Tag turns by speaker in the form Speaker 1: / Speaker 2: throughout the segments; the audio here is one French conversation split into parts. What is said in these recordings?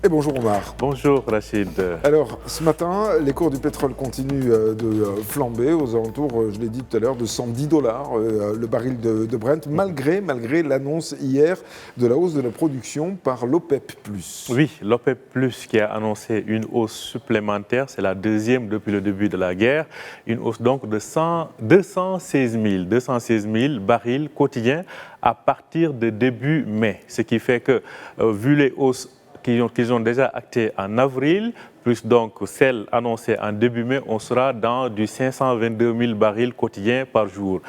Speaker 1: Et bonjour Omar.
Speaker 2: Bonjour Rachid.
Speaker 1: Alors ce matin, les cours du pétrole continuent de flamber aux alentours, je l'ai dit tout à l'heure, de 110 dollars le baril de Brent, malgré l'annonce hier de la hausse de la production par l'OPEP+.
Speaker 2: Oui, l'OPEP+, qui a annoncé une hausse supplémentaire, c'est la deuxième depuis le début de la guerre, une hausse donc de 216 000 barils quotidiens à partir de début mai, ce qui fait que, vu les hausses qu'ils ont déjà actées en avril, plus donc celle annoncée en début mai, on sera dans du 522 000 barils quotidiens par jour.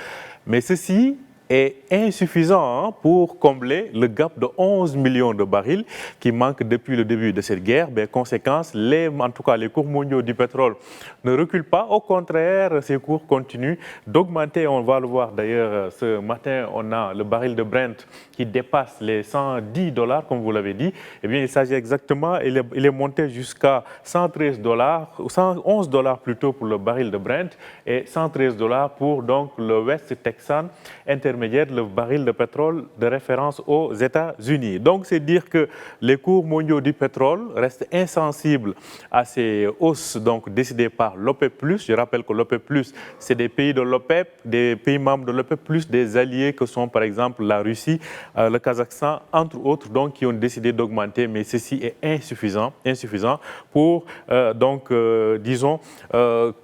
Speaker 2: Mais ceci est insuffisant pour combler le gap de 11 millions de barils qui manque depuis le début de cette guerre. Conséquence, en tout cas les cours mondiaux du pétrole ne reculent pas. Au contraire, ces cours continuent d'augmenter. On va le voir d'ailleurs ce matin, on a le baril de Brent qui dépasse les 110 dollars, comme vous l'avez dit. Eh bien, il s'agit exactement, il est monté jusqu'à 113 dollars, 111 dollars plutôt pour le baril de Brent et 113 dollars pour donc le West Texan intermédiaire, le baril de pétrole de référence aux États-Unis. Donc, c'est dire que les cours mondiaux du pétrole restent insensibles à ces hausses donc décidées par l'OPEP+. Je rappelle que l'OPEP+, c'est des pays de l'OPEP, des pays membres de l'OPEP+, des alliés que sont par exemple la Russie, le Kazakhstan, entre autres, donc qui ont décidé d'augmenter, mais ceci est insuffisant pour disons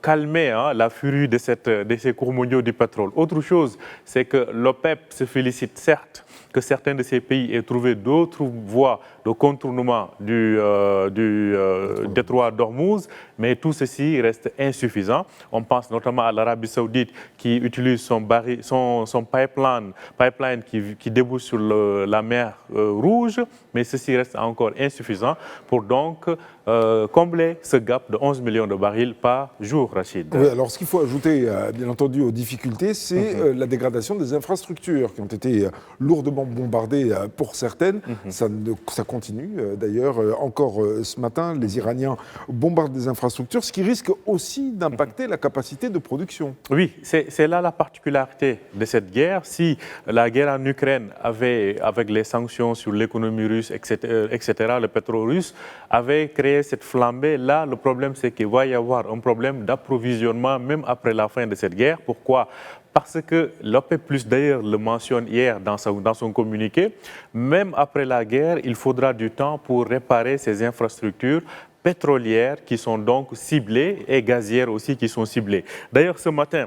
Speaker 2: calmer la furie de ces cours mondiaux du pétrole. Autre chose, c'est que l'OPEP se félicite certes que certains de ces pays aient trouvé d'autres voies de contournement du détroit d'Ormuz, mais tout ceci reste insuffisant. On pense notamment à l'Arabie Saoudite qui utilise son pipeline qui débouche sur la mer Rouge, mais ceci reste encore insuffisant pour donc combler ce gap de 11 millions de barils par jour, Rachid.
Speaker 1: Oui, alors ce qu'il faut ajouter, bien entendu, aux difficultés, c'est la dégradation des infrastructures qui ont été lourdement bombardées pour certaines. Ça continue d'ailleurs. Encore ce matin, les Iraniens bombardent des infrastructures, ce qui risque aussi d'impacter la capacité de production.
Speaker 2: Oui, c'est là la particularité de cette guerre. Si la guerre en Ukraine avait, avec les sanctions sur l'économie russe, etc., le pétrole russe, avait créé cette flambée, là, le problème, c'est qu'il va y avoir un problème d'approvisionnement même après la fin de cette guerre. Pourquoi ? Parce que l'OPEP+, d'ailleurs, le mentionne hier dans son communiqué, même après la guerre, il faudra du temps pour réparer ces infrastructures pétrolières qui sont donc ciblées et gazières aussi qui sont ciblées. D'ailleurs, ce matin,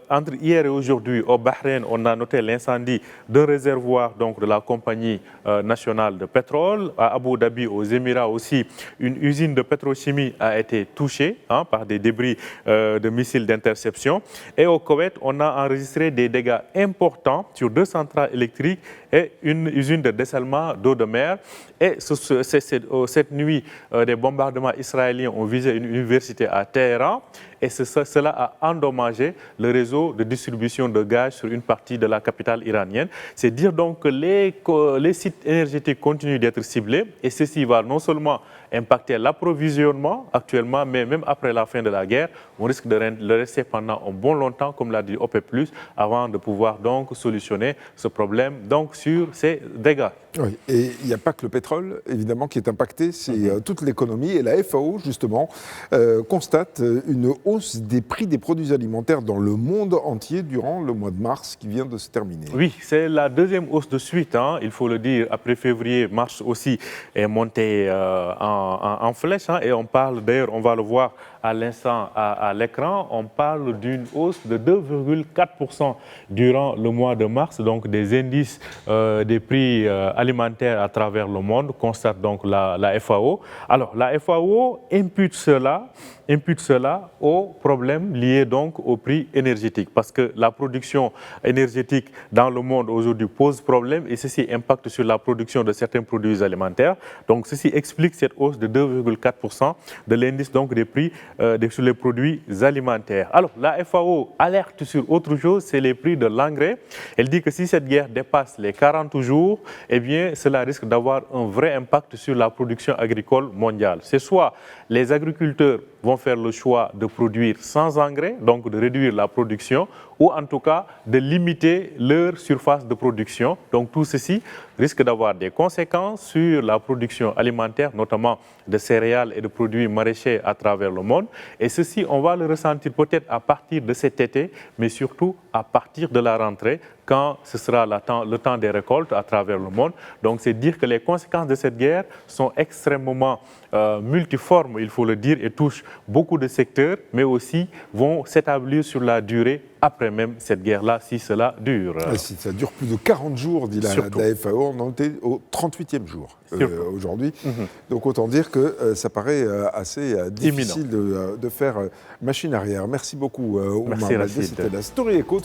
Speaker 2: entre hier et aujourd'hui, au Bahreïn, on a noté l'incendie d'un réservoir donc, de la compagnie nationale de pétrole. À Abu Dhabi, aux Émirats aussi, une usine de pétrochimie a été touchée par des débris de missiles d'interception. Et au Koweït, on a enregistré des dégâts importants sur 2 centrales électriques et une usine de dessalement d'eau de mer. Et cette nuit, des bombardements israéliens ont visé une université à Téhéran et cela a endommagé le réseau de distribution de gaz sur une partie de la capitale iranienne. C'est dire donc que les sites énergétiques continuent d'être ciblés et ceci va non seulement impacter l'approvisionnement actuellement, mais même après la fin de la guerre, on risque de le rester pendant un bon longtemps, comme l'a dit OPEP+, avant de pouvoir donc solutionner ce problème donc sur ces dégâts.
Speaker 1: Oui, et il n'y a pas que le pétrole, évidemment, qui est impacté, c'est toute l'économie. Et la FAO, justement, constate une hausse des prix des produits alimentaires dans le monde entier durant le mois de mars qui vient de se terminer.
Speaker 2: Oui, c'est la deuxième hausse de suite, il faut le dire. Après février, mars aussi est monté en flèche. Et on parle, d'ailleurs, on va le voir à l'instant à l'écran, on parle d'une hausse de 2,4% durant le mois de mars. Donc des indices des prix alimentaires à travers le monde, constate donc la FAO. Alors la FAO impute cela aux problèmes liés donc au prix énergétique, parce que la production énergétique dans le monde aujourd'hui pose problème et ceci impacte sur la production de certains produits alimentaires. Donc ceci explique cette hausse de 2,4% de l'indice donc des prix sur les produits alimentaires. Alors la FAO alerte sur autre chose, c'est les prix de l'engrais. Elle dit que si cette guerre dépasse les 40 jours, eh bien cela risque d'avoir un vrai impact sur la production agricole mondiale. C'est soit les agriculteurs vont faire le choix de produire sans engrais, donc de réduire la production, ou en tout cas de limiter leur surface de production. Donc tout ceci risque d'avoir des conséquences sur la production alimentaire, notamment de céréales et de produits maraîchers à travers le monde. Et ceci, on va le ressentir peut-être à partir de cet été, mais surtout à partir de la rentrée, quand ce sera le temps des récoltes à travers le monde. Donc c'est dire que les conséquences de cette guerre sont extrêmement multiformes, il faut le dire, et touchent beaucoup de secteurs, mais aussi vont s'établir sur la durée après même cette guerre-là, si cela dure.
Speaker 1: Ah, si ça dure plus de 40 jours, dit la FAO, on en était au 38e jour aujourd'hui. Donc autant dire que ça paraît assez difficile de faire machine arrière. Merci beaucoup, Oumar Baldé. C'était la Story Echo.